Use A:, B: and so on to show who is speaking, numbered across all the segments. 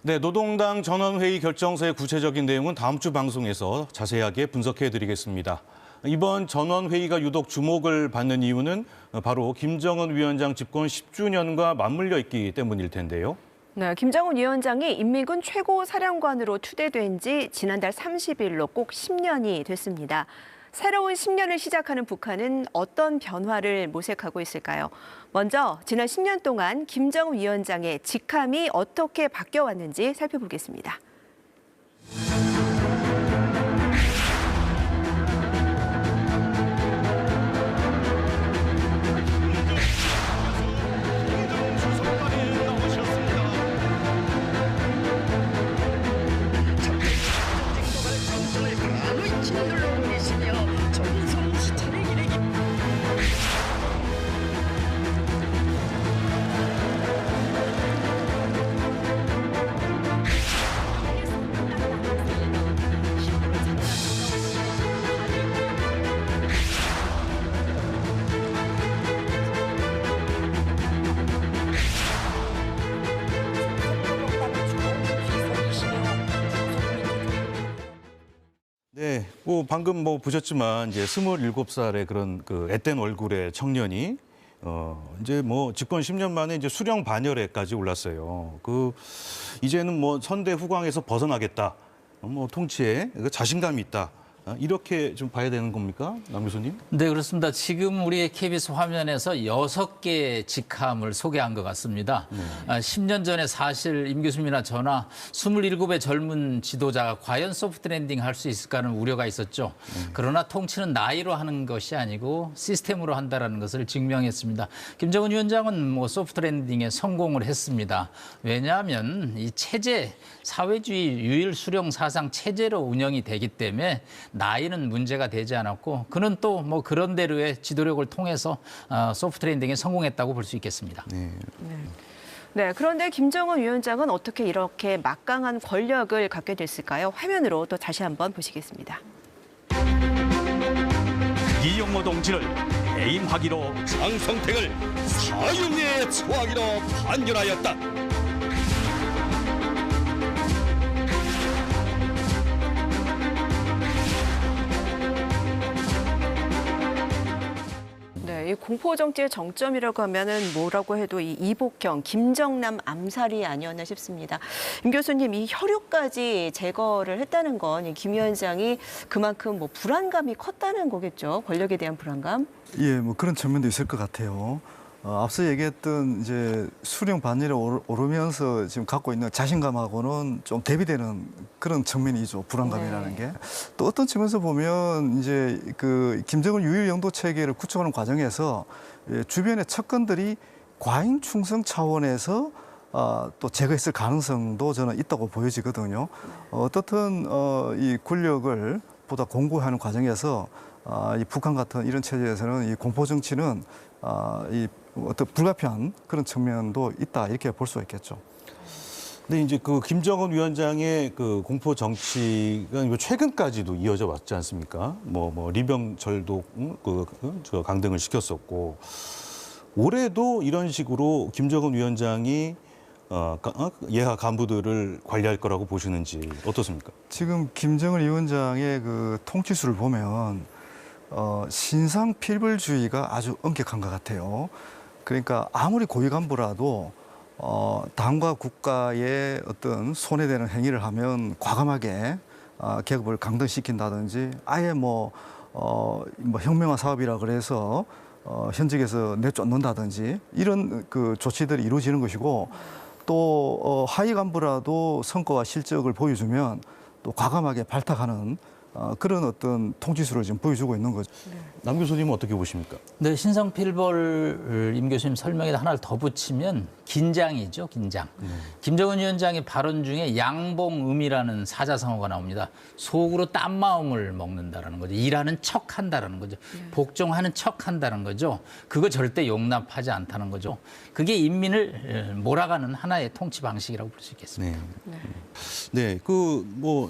A: 네, 노동당 전원회의 결정서의 구체적인 내용은 다음 주 방송에서 자세하게 분석해드리겠습니다. 이번 전원회의가 유독 주목을 받는 이유는 바로 김정은 위원장 집권 10주년과 맞물려 있기 때문일 텐데요.
B: 네, 김정은 위원장이 인민군 최고사령관으로 추대된 지 지난달 30일로 꼭 10년이 됐습니다. 새로운 10년을 시작하는 북한은 어떤 변화를 모색하고 있을까요? 먼저 지난 10년 동안 김정은 위원장의 직함이 어떻게 바뀌어왔는지 살펴보겠습니다.
A: 네, 방금 보셨지만 이제 27살의 그런 앳된 얼굴의 청년이 이제 집권 10년 만에 이제 수령 반열에까지 올랐어요. 이제는 선대 후광에서 벗어나겠다. 통치에 자신감이 있다. 이렇게 좀 봐야 되는 겁니까, 남 교수님?
C: 네, 그렇습니다. 지금 우리 KBS 화면에서 6개의 직함을 소개한 것 같습니다. 10년 전에 사실 임 교수님이나 저나 27의 젊은 지도자가 과연 소프트 랜딩 할 수 있을까 하는 우려가 있었죠. 그러나 통치는 나이로 하는 것이 아니고 시스템으로 한다는 것을 증명했습니다. 김정은 위원장은 소프트 랜딩에 성공을 했습니다. 왜냐하면 이 체제, 사회주의 유일 수령 사상 체제로 운영이 되기 때문에 나이는 문제가 되지 않았고 그는 또 그런 대로의 지도력을 통해서 소프트 랜딩에 성공했다고 볼 수 있겠습니다.
B: 네, 그런데 김정은 위원장은 어떻게 이렇게 막강한 권력을 갖게 됐을까요? 화면으로 또 다시 한번 보시겠습니다.
D: 이용호 동지를 해임하기로 장성택을 사형에 처하기로 판결하였다.
B: 이 공포 정치의 정점이라고 하면은 뭐라고 해도 이 이복형, 김정남 암살이 아니었나 싶습니다. 임 교수님, 이 혈육까지 제거를 했다는 건 김 위원장이 그만큼 불안감이 컸다는 거겠죠. 권력에 대한 불안감.
E: 예, 그런 측면도 있을 것 같아요. 앞서 얘기했던 이제 수령 반열에 오르면서 지금 갖고 있는 자신감하고는 좀 대비되는 그런 측면이죠. 불안감이라는 게. 또 어떤 측면에서 보면 이제 김정은 유일 영도 체계를 구축하는 과정에서 주변의 측근들이 과잉 충성 차원에서 또 제거했을 가능성도 저는 있다고 보여지거든요. 어떻든 이 권력을 보다 공고하는 과정에서 이 북한 같은 이런 체제에서는 이 공포 정치는 이 어떤 불가피한 그런 측면도 있다 이렇게 볼 수 있겠죠.
A: 근데 이제 김정은 위원장의 공포 정치가 최근까지도 이어져 왔지 않습니까? 리병철도 강등을 시켰었고 올해도 이런 식으로 김정은 위원장이 예하 간부들을 관리할 거라고 보시는지 어떻습니까?
E: 지금 김정은 위원장의 통치수를 보면 신상 필벌주의가 아주 엄격한 것 같아요. 그러니까 아무리 고위 간부라도 당과 국가의 어떤 손해되는 행위를 하면 과감하게 계급을 강등시킨다든지 아예 혁명화 사업이라 그래서 현직에서 내쫓는다든지 이런 조치들이 이루어지는 것이고 또 하위 간부라도 성과와 실적을 보여주면 또 과감하게 발탁하는 그런 어떤 통치수를 지금 보여주고 있는 거죠.
A: 남 교수님은 어떻게 보십니까?
C: 네, 신상필벌 임 교수님 설명에다 하나를 더 붙이면 긴장이죠, 긴장. 김정은 위원장의 발언 중에 양봉음이라는 사자성어가 나옵니다. 속으로 딴 마음을 먹는다라는 거죠. 일하는 척한다라는 거죠. 복종하는 척한다는 거죠. 그거 절대 용납하지 않다는 거죠. 그게 인민을 몰아가는 하나의 통치 방식이라고 볼 수 있겠습니다.
A: 네,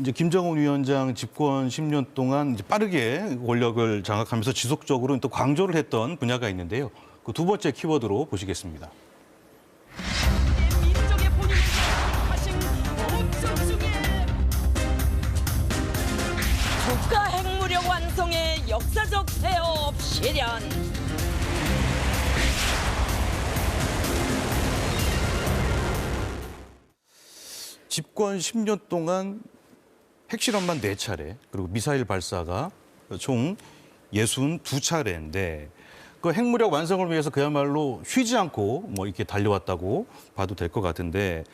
A: 이제 김정은 위원장 집권 10년 동안 이제 빠르게 권력을 장악하면서 지속적으로 또 강조를 했던 분야가 있는데요. 그 두 번째 키워드로 보시겠습니다.
F: 역사적 폐업 실현.
A: 집권 10년 동안 핵실험만 4차례, 그리고 미사일 발사가 총 62차례인데 그 핵무력 완성을 위해서 그야말로 쉬지 않고 뭐 이렇게 달려왔다고 봐도 될 것 같은데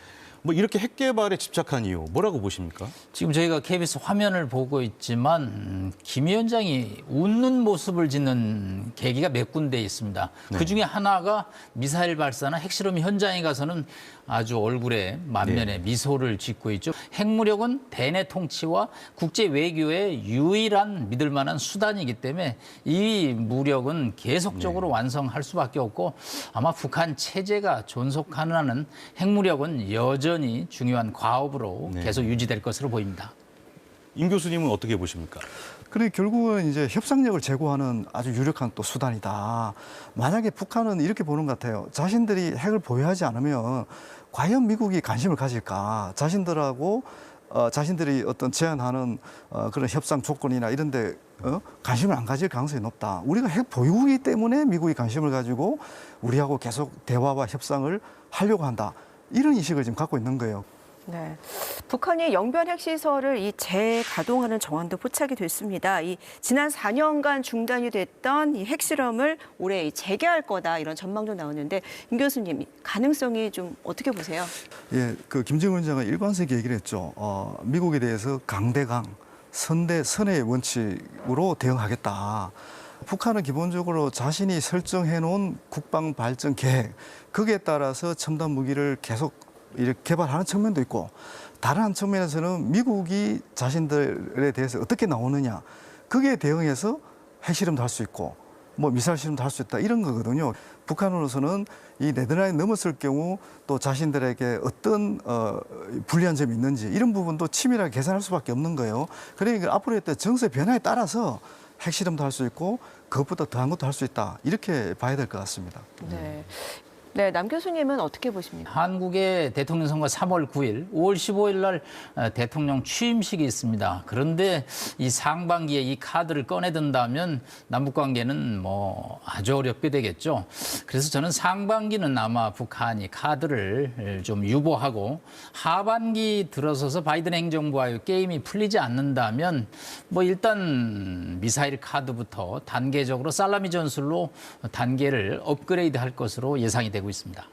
A: 뭐 이렇게 핵 개발에 집착한 이유 뭐라고 보십니까?
C: 지금 저희가 KBS 화면을 보고 있지만 김 위원장이 웃는 모습을 짓는 계기가 몇 군데 있습니다.
A: 네.
C: 그중에 하나가 미사일 발사나 핵실험 현장에 가서는 아주 얼굴에 만면에 미소를 짓고 있죠. 핵무력은 대내 통치와 국제 외교의 유일한 믿을 만한 수단이기 때문에 이 무력은 계속적으로 완성할 수밖에 없고 아마 북한 체제가 존속하는 한은 핵무력은 여전히 중요한 과업으로 계속 유지될 것으로 보입니다.
A: 임 교수님은 어떻게 보십니까?
E: 그래 결국은 이제 협상력을 제고하는 아주 유력한 또 수단이다. 만약에 북한은 이렇게 보는 것 같아요. 자신들이 핵을 보유하지 않으면 과연 미국이 관심을 가질까? 자신들하고 자신들이 어떤 제안하는 그런 협상 조건이나 이런데 관심을 안 가질 가능성이 높다. 우리가 핵 보유국이기 때문에 미국이 관심을 가지고 우리하고 계속 대화와 협상을 하려고 한다. 이런 인식을 지금 갖고 있는 거예요.
B: 네. 북한이 영변 핵시설을 재가동하는 정황도 포착이 됐습니다. 지난 4년간 중단이 됐던 이 핵실험을 올해 재개할 거다 이런 전망도 나오는데 임 교수님 가능성이 좀 어떻게 보세요?
E: 예, 그 김정은 위원장은 일관되게 얘기를 했죠. 미국에 대해서 강대강, 선의 원칙으로 대응하겠다. 북한은 기본적으로 자신이 설정해 놓은 국방 발전 계획, 거기에 따라서 첨단 무기를 계속 이렇게 개발하는 측면도 있고 다른 한 측면에서는 미국이 자신들에 대해서 어떻게 나오느냐 거기에 대응해서 핵실험도 할 수 있고 뭐 미사일 실험도 할 수 있다 이런 거거든요. 북한으로서는 이 네덜란드 넘었을 경우 또 자신들에게 어떤 불리한 점이 있는지 이런 부분도 치밀하게 계산할 수밖에 없는 거예요. 그러니까 앞으로 했던 정세 변화에 따라서 핵실험도 할 수 있고 그것보다 더한 것도 할 수 있다 이렇게 봐야 될 것 같습니다.
B: 네. 네, 남 교수님은 어떻게 보십니까?
C: 한국의 대통령 선거 3월 9일, 5월 15일 날 대통령 취임식이 있습니다. 그런데 이 상반기에 이 카드를 꺼내든다면 남북 관계는 뭐 아주 어렵게 되겠죠. 그래서 저는 상반기는 아마 북한이 카드를 좀 유보하고 하반기 들어서서 바이든 행정부와의 게임이 풀리지 않는다면 뭐 일단 미사일 카드부터 단계적으로 살라미 전술로 단계를 업그레이드 할 것으로 예상이 되고 있습니다.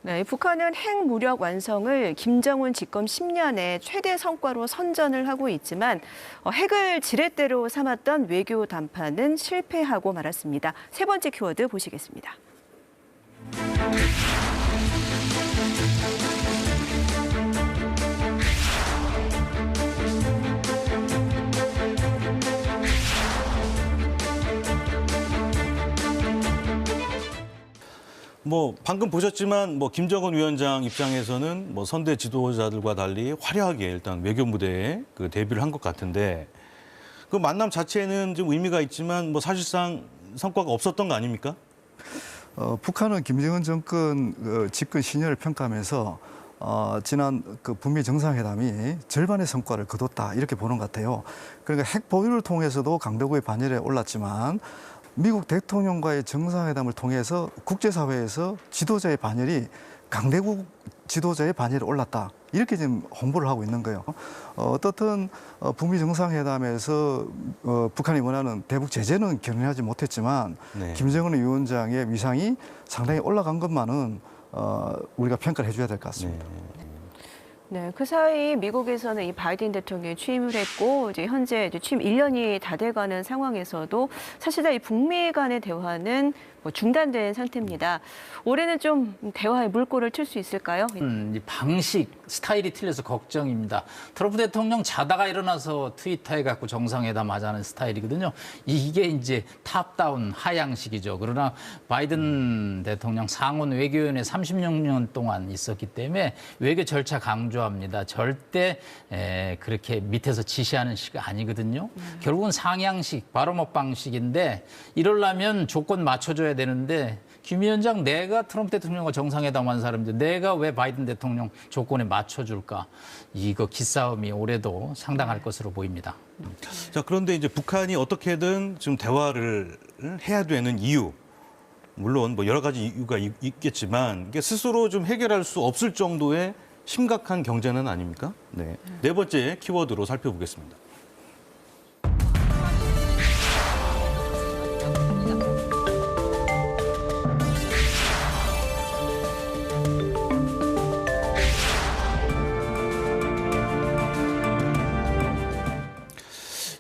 B: 네, 북한은 핵 무력 완성을 김정은 집권 10년의 최대 성과로 선전을 하고 있지만 핵을 지렛대로 삼았던 외교 담판은 실패하고 말았습니다. 세 번째 키워드 보시겠습니다.
A: 뭐 방금 보셨지만 뭐 김정은 위원장 입장에서는 뭐 선대 지도자들과 달리 화려하게 일단 외교 무대에 그 데뷔를 한 것 같은데 그 만남 자체는 좀 의미가 있지만 뭐 사실상 성과가 없었던 거 아닙니까?
E: 북한은 김정은 정권 집권 시년을 평가하면서 지난 그 북미 정상회담이 절반의 성과를 거뒀다 이렇게 보는 것 같아요. 그러니까 핵 보유를 통해서도 강대국의 반열에 올랐지만 미국 대통령과의 정상회담을 통해서 국제사회에서 지도자의 반열이 강대국 지도자의 반열에 올랐다. 이렇게 지금 홍보를 하고 있는 거예요. 어떻든 북미 정상회담에서 북한이 원하는 대북 제재는 견인하지 못했지만
A: 네.
E: 김정은 위원장의 위상이 상당히 올라간 것만은 우리가 평가를 해줘야 될 것 같습니다.
B: 네, 그 사이 미국에서는 이 바이든 대통령이 취임을 했고 이제 현재 취임 1년이 다 돼가는 상황에서도 사실상 이 북미 간의 대화는 뭐 중단된 상태입니다. 올해는 좀 대화의 물꼬를 틀 수 있을까요?
C: 이 방식, 스타일이 틀려서 걱정입니다. 트럼프 대통령 자다가 일어나서 트위터에 갖고 정상회담 하자는 스타일이거든요. 이게 이제 탑다운 하향식이죠. 그러나 바이든 대통령 상원 외교위원회 36년 동안 있었기 때문에 외교 절차 강조합니다. 절대 그렇게 밑에서 지시하는 식 아니거든요. 결국은 상향식, 바로업 방식인데 이러려면 조건 맞춰줘야 해야 되는데 김 위원장 내가 트럼프 대통령과 정상회담한 사람인데 내가 왜 바이든 대통령 조건에 맞춰줄까? 이거 기싸움이 올해도 상당할 것으로 보입니다.
A: 자, 그런데 이제 북한이 어떻게든 지금 대화를 해야 되는 이유, 물론 뭐 여러 가지 이유가 있겠지만 이게 스스로 좀 해결할 수 없을 정도의 심각한 경제는 아닙니까? 네. 네 번째 키워드로 살펴보겠습니다.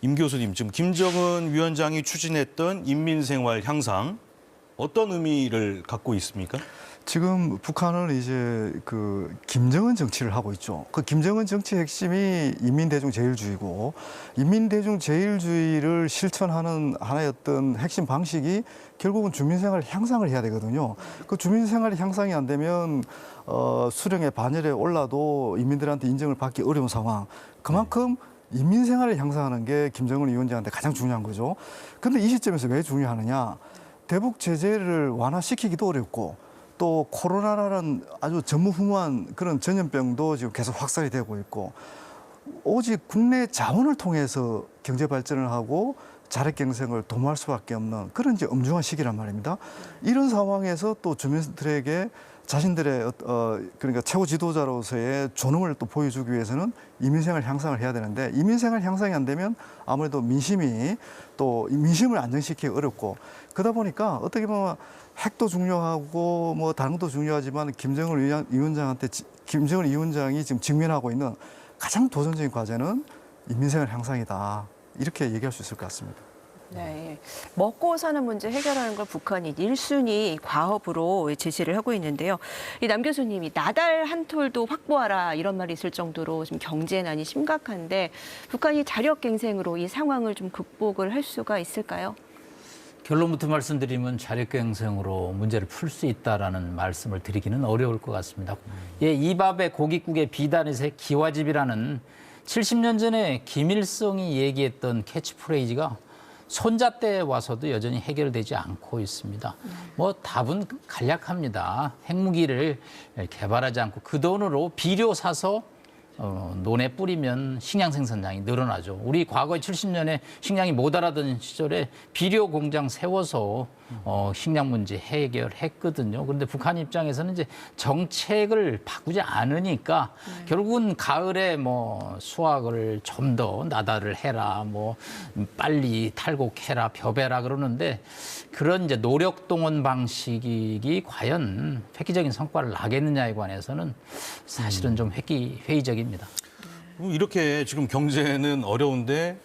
A: 임 교수님, 지금 김정은 위원장이 추진했던 인민생활 향상 어떤 의미를 갖고 있습니까?
E: 지금 북한은 이제 그 김정은 정치를 하고 있죠. 그 김정은 정치 핵심이 인민대중 제일주의고 인민대중 제일주의를 실천하는 하나의 어떤 핵심 방식이 결국은 주민생활 향상을 해야 되거든요. 그 주민생활 향상이 안 되면 수령의 반열에 올라도 인민들한테 인정을 받기 어려운 상황. 그만큼 인민생활을 향상하는 게 김정은 위원장한테 가장 중요한 거죠. 그런데 이 시점에서 왜 중요하느냐? 대북 제재를 완화시키기도 어렵고 또 코로나라는 아주 전무후무한 그런 전염병도 지금 계속 확산이 되고 있고 오직 국내 자원을 통해서 경제 발전을 하고 자력 경쟁을 도모할 수밖에 없는 그런 이제 엄중한 시기란 말입니다. 이런 상황에서 또 주민들에게 자신들의 그러니까 최고 지도자로서의 존엄을 또 보여주기 위해서는 인민생활 향상을 해야 되는데 인민생활 향상이 안 되면 아무래도 민심이 또 민심을 안정시키기 어렵고 그러다 보니까 어떻게 보면 핵도 중요하고 뭐 다른 것도 중요하지만 김정은 위원장이 지금 직면하고 있는 가장 도전적인 과제는 인민생활 향상이다. 이렇게 얘기할 수 있을 것 같습니다.
B: 네, 먹고 사는 문제 해결하는 걸 북한이 1순위 과업으로 제시를 하고 있는데요. 이 남 교수님이 나달 한 톨도 확보하라 이런 말이 있을 정도로 지금 경제난이 심각한데 북한이 자력갱생으로 이 상황을 좀 극복을 할 수가 있을까요?
C: 결론부터 말씀드리면 자력갱생으로 문제를 풀 수 있다라는 말씀을 드리기는 어려울 것 같습니다. 예, 이 밥에 고깃국에 비단에서 기와집이라는 70년 전에 김일성이 얘기했던 캐치프레이즈가 손자 때 와서도 여전히 해결되지 않고 있습니다. 뭐 답은 간략합니다. 핵무기를 개발하지 않고 그 돈으로 비료 사서 논에 뿌리면 식량 생산량이 늘어나죠. 우리 과거에 70년에 식량이 모자라던 시절에 비료 공장 세워서 식량 문제 해결했거든요. 그런데 북한 입장에서는 이제 정책을 바꾸지 않으니까 결국은 가을에 뭐 수확을 좀 더 나달을 해라, 뭐 빨리 탈곡해라, 벼베라 그러는데 그런 이제 노력 동원 방식이 과연 획기적인 성과를 나겠느냐에 관해서는 사실은 좀 회의적입니다.
A: 이렇게 지금 경제는 어려운데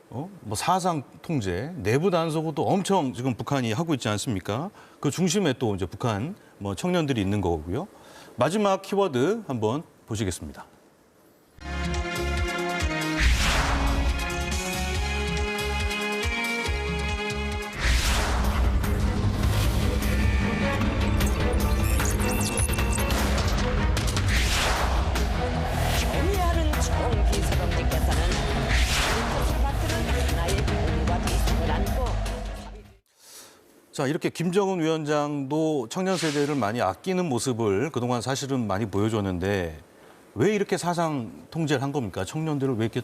A: 뭐 사상 통제, 내부 단속도 엄청 지금 북한이 하고 있지 않습니까? 그 중심에 또 이제 북한 뭐 청년들이 있는 거고요. 마지막 키워드 한번 보시겠습니다.
F: 경의하는 총비서관님께서는 사람들은 하나의 공과 비상을 안고
A: 자, 이렇게 김정은 위원장도 청년 세대를 많이 아끼는 모습을 그동안 사실은 많이 보여줬는데 왜 이렇게 사상 통제를 한 겁니까? 청년들을 왜 이렇게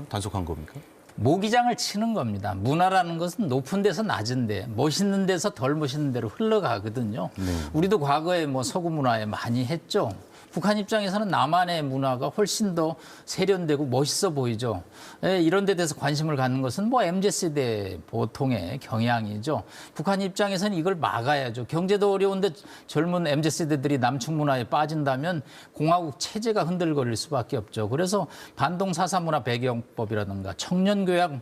A: 단속한 겁니까?
C: 모기장을 치는 겁니다. 문화라는 것은 높은 데서 낮은데 멋있는 데서 덜 멋있는 데로 흘러가거든요. 우리도 과거에 뭐 서구 문화에 많이 했죠. 북한 입장에서는 남한의 문화가 훨씬 더 세련되고 멋있어 보이죠. 이런 데 대해서 관심을 갖는 것은 뭐 MZ세대 보통의 경향이죠. 북한 입장에서는 이걸 막아야죠. 경제도 어려운데 젊은 MZ세대들이 남측 문화에 빠진다면 공화국 체제가 흔들거릴 수밖에 없죠. 그래서 반동 사사문화 배경법이라든가 청년교양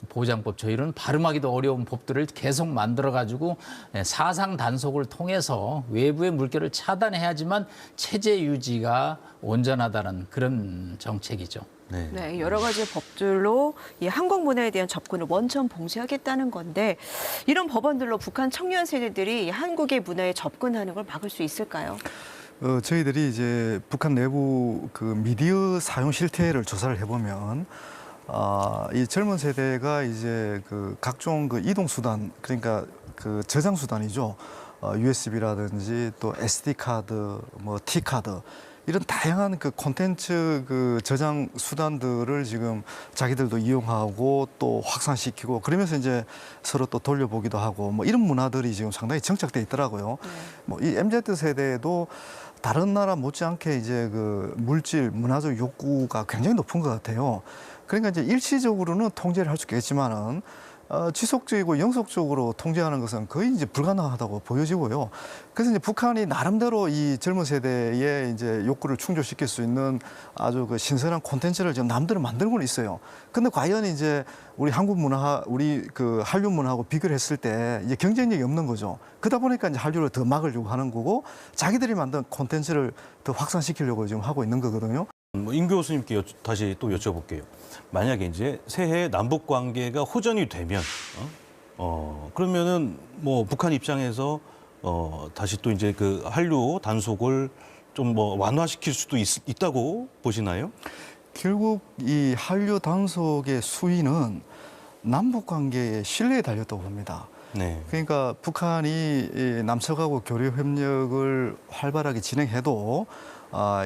C: 보장법 저희는 발음하기도 어려운 법들을 계속 만들어가지고 사상 단속을 통해서 외부의 물결을 차단해야지만 체제 유지가 온전하다는 그런 정책이죠.
B: 네, 여러 가지 법들로 이 한국 문화에 대한 접근을 원천 봉쇄하겠다는 건데 이런 법안들로 북한 청년 세대들이 한국의 문화에 접근하는 걸 막을 수 있을까요?
E: 저희들이 이제 북한 내부 그 미디어 사용 실태를 조사를 해보면 이 젊은 세대가 이제 그 각종 그 이동 수단 그러니까 그 저장 수단이죠. USB라든지 또 SD 카드, 뭐 T 카드 이런 다양한 그 콘텐츠 그 저장 수단들을 지금 자기들도 이용하고 또 확산시키고 그러면서 이제 서로 또 돌려보기도 하고 뭐 이런 문화들이 지금 상당히 정착돼 있더라고요. 뭐 이 MZ 세대에도 다른 나라 못지않게 이제 그 물질, 문화적 욕구가 굉장히 높은 것 같아요. 그러니까 이제 일시적으로는 통제를 할 수 있겠지만은 지속적이고 영속적으로 통제하는 것은 거의 이제 불가능하다고 보여지고요. 그래서 이제 북한이 나름대로 이 젊은 세대의 이제 욕구를 충족시킬 수 있는 아주 그 신선한 콘텐츠를 지금 남들은 만들고는 있어요. 근데 과연 이제 우리 한국 문화, 우리 그 한류 문화하고 비교를 했을 때 이제 경쟁력이 없는 거죠. 그러다 보니까 이제 한류를 더 막으려고 하는 거고 자기들이 만든 콘텐츠를 더 확산시키려고 지금 하고 있는 거거든요.
A: 임 교수님께 다시 또 여쭤볼게요. 만약에 이제 새해 남북 관계가 호전이 되면, 그러면은 뭐 북한 입장에서 다시 또 이제 그 한류 단속을 좀 뭐 완화시킬 수도 있다고 보시나요?
E: 결국 이 한류 단속의 수위는 남북 관계의 신뢰에 달렸다고 봅니다.
A: 네.
E: 그러니까 북한이 이 남측하고 교류 협력을 활발하게 진행해도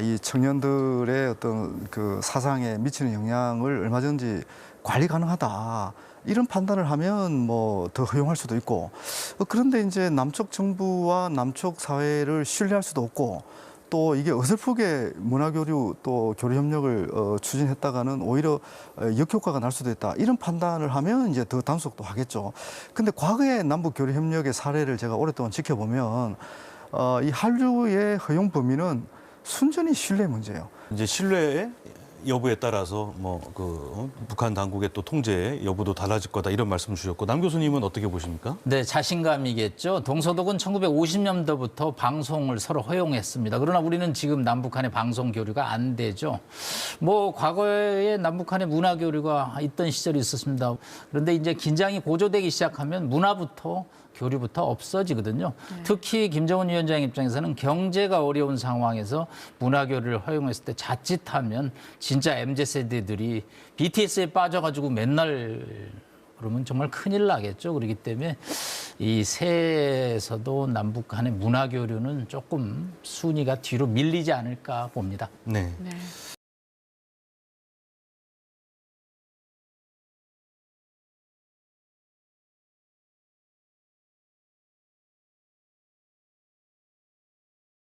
E: 이 청년들의 어떤 그 사상에 미치는 영향을 얼마든지 관리 가능하다. 이런 판단을 하면 뭐 더 허용할 수도 있고 그런데 이제 남쪽 정부와 남쪽 사회를 신뢰할 수도 없고 또 이게 어설프게 문화교류 또 교류 협력을 추진했다가는 오히려 역효과가 날 수도 있다. 이런 판단을 하면 이제 더 단속도 하겠죠. 근데 과거의 남북 교류 협력의 사례를 제가 오랫동안 지켜보면 이 한류의 허용 범위는 순전히 신뢰 문제예요.
A: 이제 신뢰의 여부에 따라서 뭐 그 북한 당국의 또 통제 여부도 달라질 거다 이런 말씀 주셨고 남 교수님은 어떻게 보십니까?
C: 네, 자신감이겠죠. 동서독은 1950년도부터 방송을 서로 허용했습니다. 그러나 우리는 지금 남북한의 방송 교류가 안 되죠. 뭐 과거에 남북한의 문화 교류가 있던 시절이 있었습니다. 그런데 이제 긴장이 고조되기 시작하면 문화부터 교류부터 없어지거든요. 특히 김정은 위원장 입장에서는 경제가 어려운 상황에서 문화 교류를 허용했을 때 자칫하면 진짜 MZ세대들이 BTS에 빠져가지고 맨날 그러면 정말 큰일 나겠죠. 그렇기 때문에 이 새해에서도 남북 간의 문화 교류는 조금 순위가 뒤로 밀리지 않을까 봅니다.
A: 네.
B: 네.